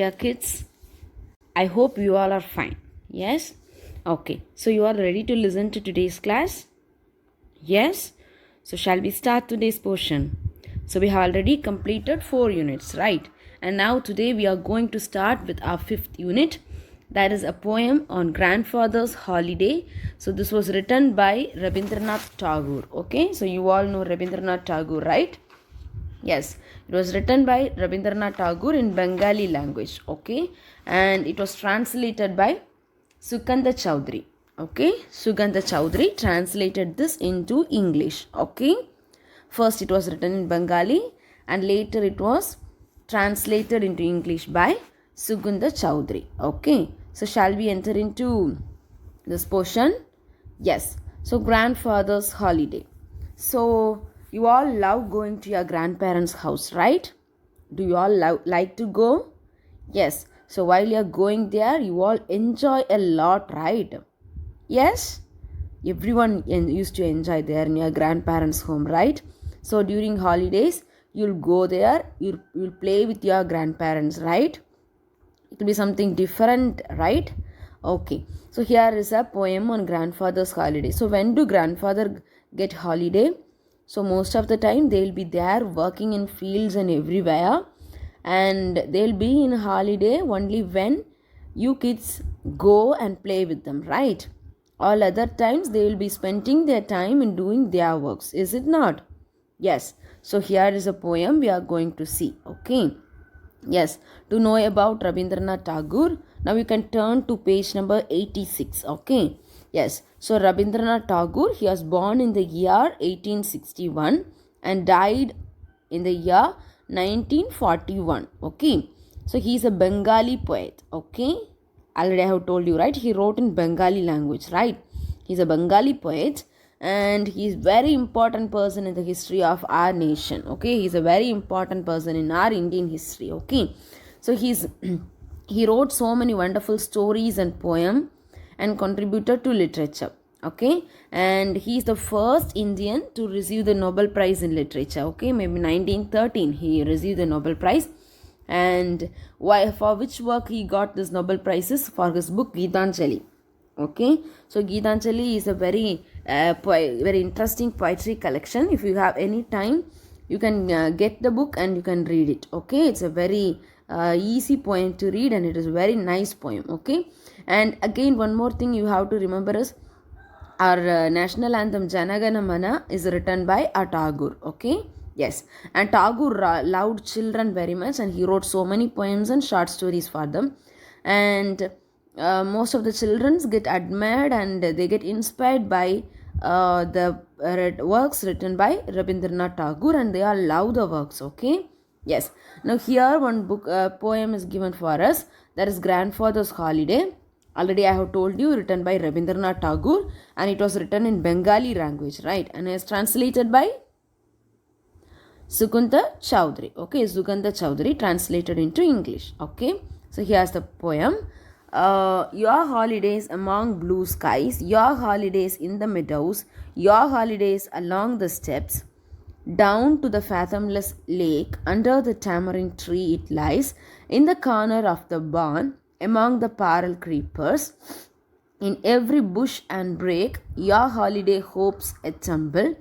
dear kids? I hope you all are fine. Yes? Okay. So you are ready to listen to today's class? Yes? So shall we start today's portion? So we have already completed 4 units, right? And now today we are going to start with our 5th unit. That is a poem on grandfather's holiday. So this was written by Rabindranath Tagore. Okay? So you all know Rabindranath Tagore, right? Yes, it was written by Rabindranath Tagore in Bengali language, okay, and it was translated by Sugandha Chowdhury, okay. Sugandha Chowdhury translated this into English, okay. First it was written in Bengali and later it was translated into English by Sugandha Chowdhury, okay. So shall we enter into this portion? Yes. So grandfather's holiday. So you all love going to your grandparents' house, right? Do you all like to go? Yes. So while you're going there, you all enjoy a lot, right? Yes? Everyone used to enjoy there in your grandparents' home, right? So during holidays, you'll go there, you'll play with your grandparents, right? It will be something different, right? Okay. So here is a poem on grandfather's holiday. So when do grandfather get holiday? So most of the time they'll be there working in fields and everywhere, and they'll be in holiday only when you kids go and play with them, right? All other times they will be spending their time in doing their works, is it not? Yes. So here is a poem we are going to see, okay. Yes, to know about Rabindranath Tagore, now you can turn to page number 86, okay. Yes, so Rabindranath Tagore, he was born in the year 1861 and died in the year 1941, okay. So he is a Bengali poet, okay. Already I have told you, right, he wrote in Bengali language, right. He is a Bengali poet and he is very important person in the history of our nation, okay. He is a very important person in our Indian history, okay. So he wrote so many wonderful stories and poem and contributed to literature, okay. And he is the first Indian to receive the Nobel Prize in literature, okay. Maybe 1913 he received the Nobel Prize. And why, for which work he got this Nobel Prizes? For his book Geetanjali, okay. So Geetanjali is a very very interesting poetry collection. If you have any time, you can get the book and you can read it, okay. It's a very easy poem to read and it is a very nice poem, okay. And again, one more thing you have to remember is our national anthem Jana Gana Mana is written by Tagore, okay. Yes, and Tagore loved children very much and he wrote so many poems and short stories for them. And most of the children get admired and they get inspired by the works written by Rabindranath Tagore, and they all love the works, okay. Yes, now here one book poem is given for us, that is Grandfather's Holiday. Already I have told you, written by Rabindranath Tagore, and it was written in Bengali language, right, and is translated by Sugandha Chowdhury, okay. Sugandha Chowdhury translated into English, okay. So here's the poem. Your holidays among blue skies, your holidays in the meadows, your holidays along the steps, down to the fathomless lake, under the tamarind tree it lies, in the corner of the barn, among the parrel creepers, in every bush and brake, your holiday hopes a tumble,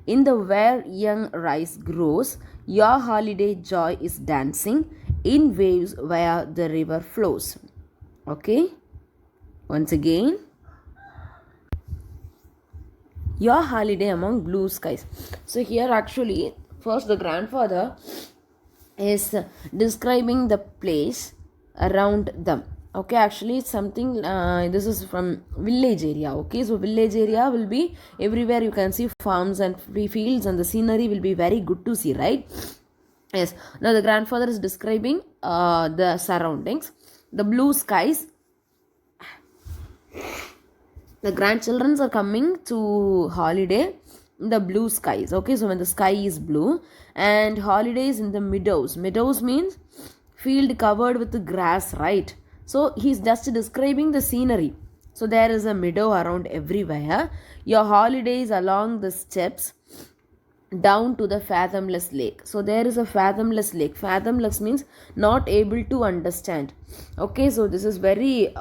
in the where young rice grows, your holiday joy is dancing, in waves where the river flows. Okay, once again, your holiday among blue skies. So here actually first the grandfather is describing the place around them, okay. Actually it's something this is from village area, okay. So village area will be everywhere you can see farms and fields and the scenery will be very good to see, right. Yes, now the grandfather is describing the surroundings, the blue skies. The grandchildren are coming to holiday in the blue skies, okay. So when the sky is blue, and holidays in the meadows. Meadows means field covered with the grass, right. So he's just describing the scenery. So there is a meadow around everywhere. Your holidays along the steps, down to the fathomless lake. So there is a fathomless lake. Fathomless means not able to understand. Okay, so this is very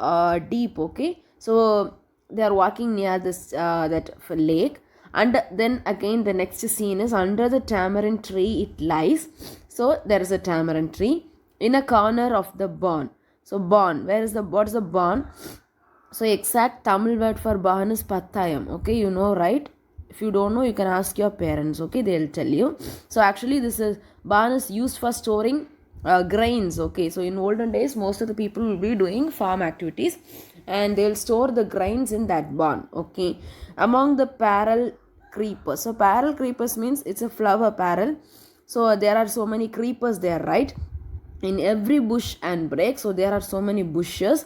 deep. Okay, so they are walking near this lake, and then again the next scene is under the tamarind tree it lies. So there is a tamarind tree in a corner of the barn. So barn, where is the, what is the barn? So exact Tamil word for barn is pattayam. Okay, you know, right? If you don't know, you can ask your parents. Okay, they'll tell you. So actually, this is barn is used for storing grains. Okay, so in olden days, most of the people will be doing farm activities, and they'll store the grains in that barn. Okay, among the parallel creepers. So parallel creepers means it's a flower parallel. So there are so many creepers there, right? In every bush and break. So there are so many bushes.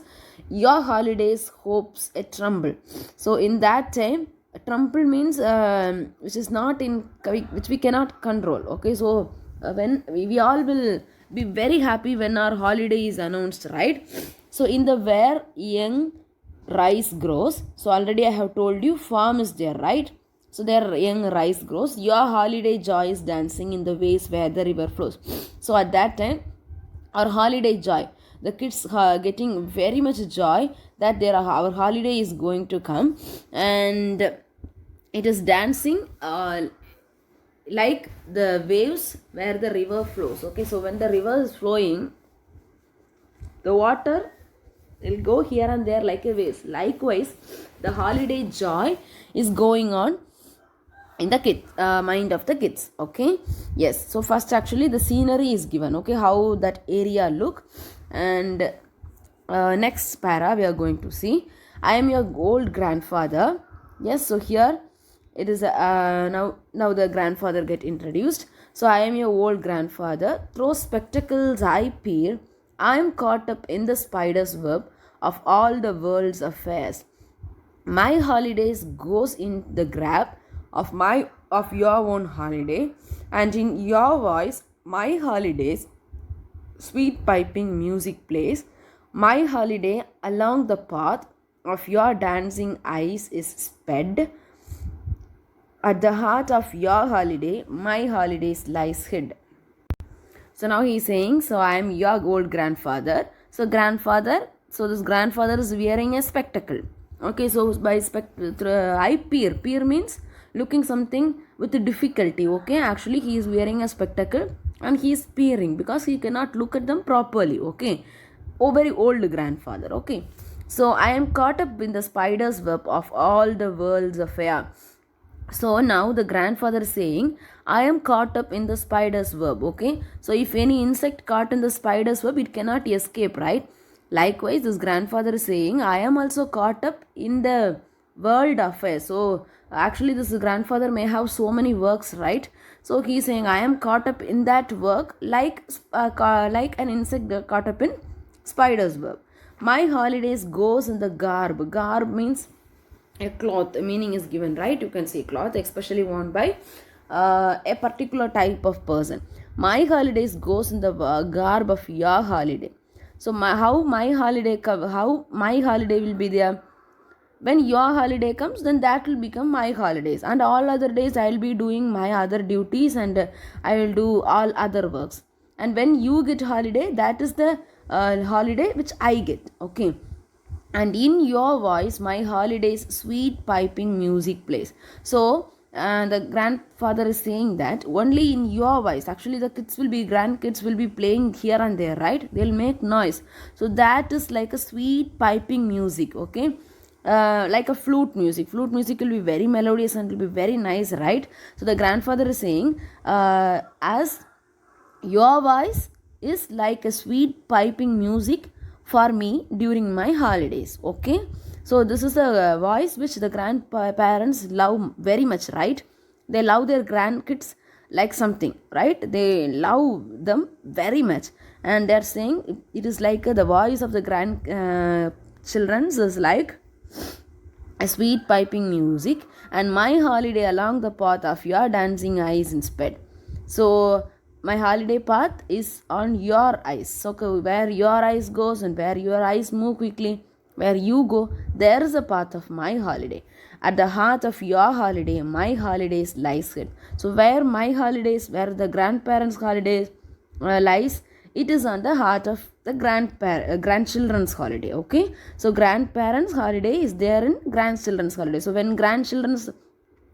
Your holidays hopes a tremble. So in that time, a tremble means which is not in, which we cannot control. Okay, so when we all will be very happy when our holiday is announced, right? So in the where young rice grows. So already I have told you farm is there, right? So there young rice grows. Your holiday joy is dancing in the ways where the river flows. So at that time, our holiday joy, the kids are getting very much joy that our holiday is going to come, and it is dancing like the waves where the river flows. Okay, so when the river is flowing, the water will go here and there like a waves. Likewise, the holiday joy is going on in the kid mind of the kids. Okay, yes. So first actually the scenery is given. Okay, how that area look, and next para we are going to see, I am your old grandfather. Yes, so here it is now the grandfather get introduced. So I am your old grandfather, through spectacles I peer, I am caught up in the spider's web of all the world's affairs. My holidays goes in the grab of your own holiday, and in your voice my holidays sweet piping music plays. My holiday along the path of your dancing eyes is sped. At the heart of your holiday my holidays lies hid. So now he is saying, so I am your old grandfather. So grandfather, so this grandfather is wearing a spectacle. Okay, so by I peer. Peer means looking something with difficulty. Okay, actually he is wearing a spectacle and he is peering because he cannot look at them properly. Okay, oh, very old grandfather. Okay, so I am caught up in the spider's web of all the world's affair. So now the grandfather is saying, I am caught up in the spider's web. Okay, so if any insect caught in the spider's web, it cannot escape, right? Likewise, this grandfather is saying, I am also caught up in the world affairs. So actually this grandfather may have so many works, right? So he is saying, I am caught up in that work like an insect caught up in spider's web. My holidays goes in the garb. Garb means a cloth. A meaning is given, right? You can say cloth, especially worn by a particular type of person. My holidays goes in the garb of your holiday. So how my holiday will be there? When your holiday comes, then that will become my holidays, and all other days I will be doing my other duties, and I will do all other works. And when you get holiday, that is the holiday which I get. Okay, and in your voice my holidays sweet piping music plays. So the grandfather is saying that only in your voice, actually the grandkids will be playing here and there, right? They'll make noise, so that is like a sweet piping music. Okay, like a flute music will be very melodious and will be very nice, right? So the grandfather is saying, as your voice is like a sweet piping music for me during my holidays. Okay, so this is the voice which the grandparents love very much, right? They love their grandkids like something, right? They love them very much, and they're saying it is like the voice of the children is like a sweet piping music, and my holiday along the path of your dancing eyes in sped. So my holiday path is on your eyes. So where your eyes goes and where your eyes move quickly, Where you go, there is a path of my holiday. At the heart of your holiday, my holidays lies hid. So where my holidays, where the grandparents' holidays lies, it is on the heart of the grandchildren's holiday. Okay, so grandparents' holiday is there in grandchildren's holiday. So when grandchildren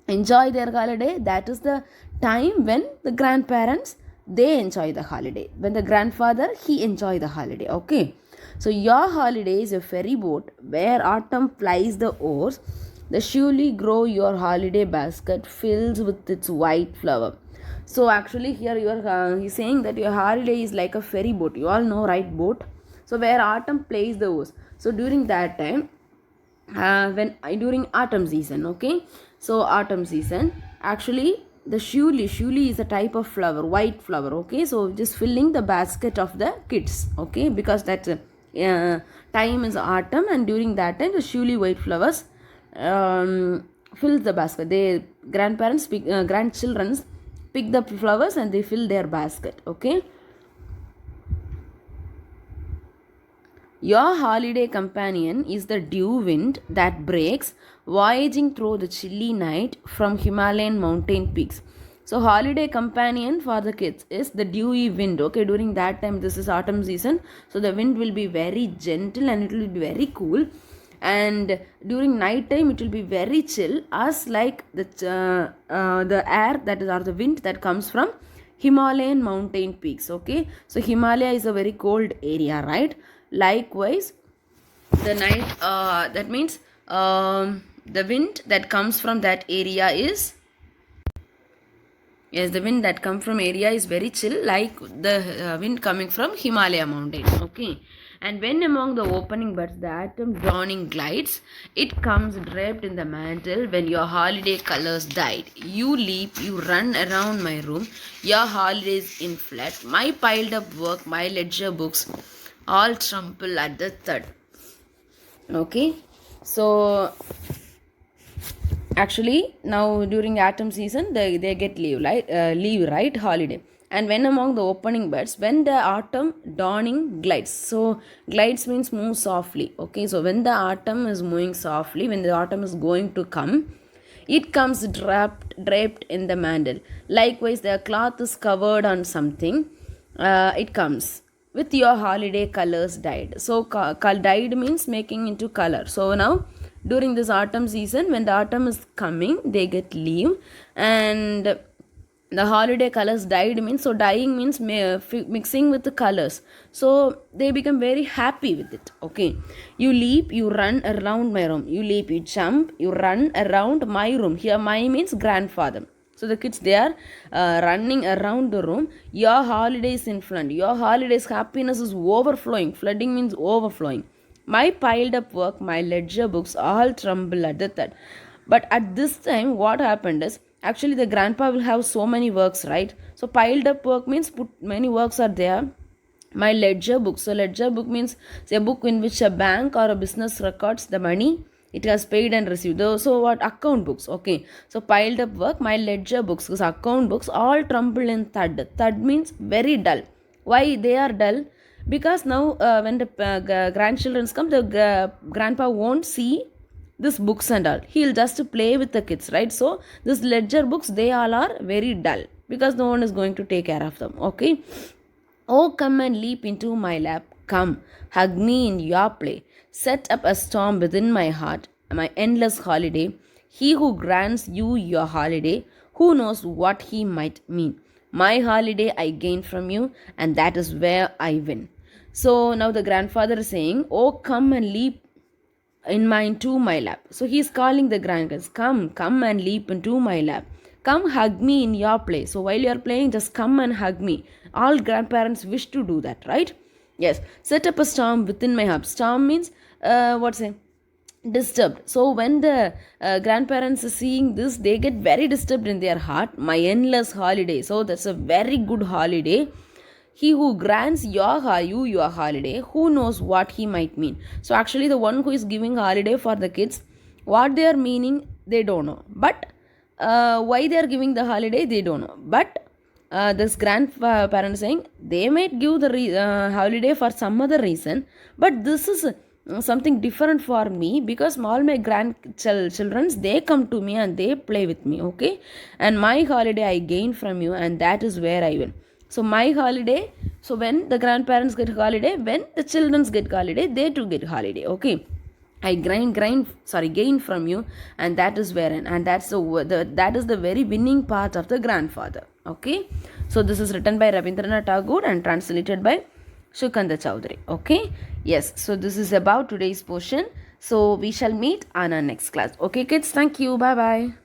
enjoy their holiday, that is the time when the grandparents they enjoy the holiday. When the grandfather he enjoy the holiday. Okay, so your holiday is a ferry boat where autumn flies the oars. The surely grow your holiday basket fills with its white flower. So actually here you are he's saying that your holiday is like a ferry boat. You all know, right? Boat. So where autumn plays the oars. So during that time, when during autumn season, okay. So autumn season, actually the shuli is a type of flower, white flower. Okay, so just filling the basket of the kids. Okay, because that time is autumn, and during that time the shuli white flowers fills the basket. They grandparents pick, grandchildren pick the flowers and they fill their basket. Okay. Your holiday companion is the dew wind that breaks, voyaging through the chilly night from Himalayan mountain peaks. So, holiday companion for the kids is the dewy wind. Okay, during that time, this is autumn season, so the wind will be very gentle and it will be very cool. And during night time, it will be very chill, as like the air that is, or the wind that comes from Himalayan mountain peaks. Okay, so Himalaya is a very cold area, right? Likewise, the night that means the wind that comes from that area is, yes, the wind that comes from area is very chill, like the wind coming from Himalaya mountain. Okay, and when among the opening buds the autumn dawning glides, it comes draped in the mantle when your holiday colors died. You leap, you run around my room, your holidays in flood, my piled up work, my ledger books all trample at the thud. Okay, so actually now during autumn season they get leave, right, holiday. And when among the opening buds, when the autumn dawning glides, so glides means move softly. Okay, so when the autumn is moving softly, when the autumn is going to come, it comes draped in the mantle. Likewise, the cloth is covered on something, it comes with your holiday colors dyed. So dyed means making into color. So now during this autumn season, when the autumn is coming, they get leave, and the holiday colors dyed means, so dyeing means mixing with the colors, so they become very happy with it. Okay, you leap, you run around my room, you leap, you jump, you run around my room. Here my means grandfather. So the kids, they are running around the room. Your holidays in flood. Your holidays happiness is overflowing. Flooding means overflowing. My piled up work, my ledger books all tremble at the thought. But at this time, what happened is, actually the grandpa will have so many works, right? So piled up work means many works are there. My ledger book. So ledger book means, say, a book in which a bank or a business records the money it has paid and received. So what, account books. Okay, so piled up work, my ledger books, because account books all tremble in thud. Thud means very dull. Why they are dull? Because now when the grandchildren come, the grandpa won't see this books and all. He'll just play with the kids, right? So this ledger books, they all are very dull because no one is going to take care of them. Okay, oh, come and leap into my lap. Come, hug me in your play. Set up a storm within my heart, my endless holiday. He who grants you your holiday, who knows what he might mean. My holiday I gain from you, and that is where I win. So now the grandfather is saying, oh, come and leap into my lap. So he is calling the grandkids, come and leap into my lap. Come hug me in your play. So while you are playing, just come and hug me. All grandparents wish to do that, right? Yes. Set up a storm within my heart. Storm means what's it? Disturbed. So when the grandparents are seeing this, they get very disturbed in their heart. My endless holiday. So that's a very good holiday. He who grants you your holiday, who knows what he might mean. So actually the one who is giving holiday for the kids, what they are meaning, they don't know. But why they are giving the holiday, they don't know. But this grandparent saying they might give the holiday for some other reason, but this is something different for me, because all my grandchildren, they come to me and they play with me. Okay, and my holiday I gain from you, and that is where I win. So my holiday, so when the grandparents get holiday, when the children get holiday, they too get holiday. Okay, I gain from you, and that is wherein, and that's that is the very winning part of the grandfather. Okay, so this is written by Rabindranath Tagore and translated by Shukanda Chowdhury. Okay, yes. So this is about today's portion. So we shall meet on our next class. Okay, kids. Thank you. Bye bye.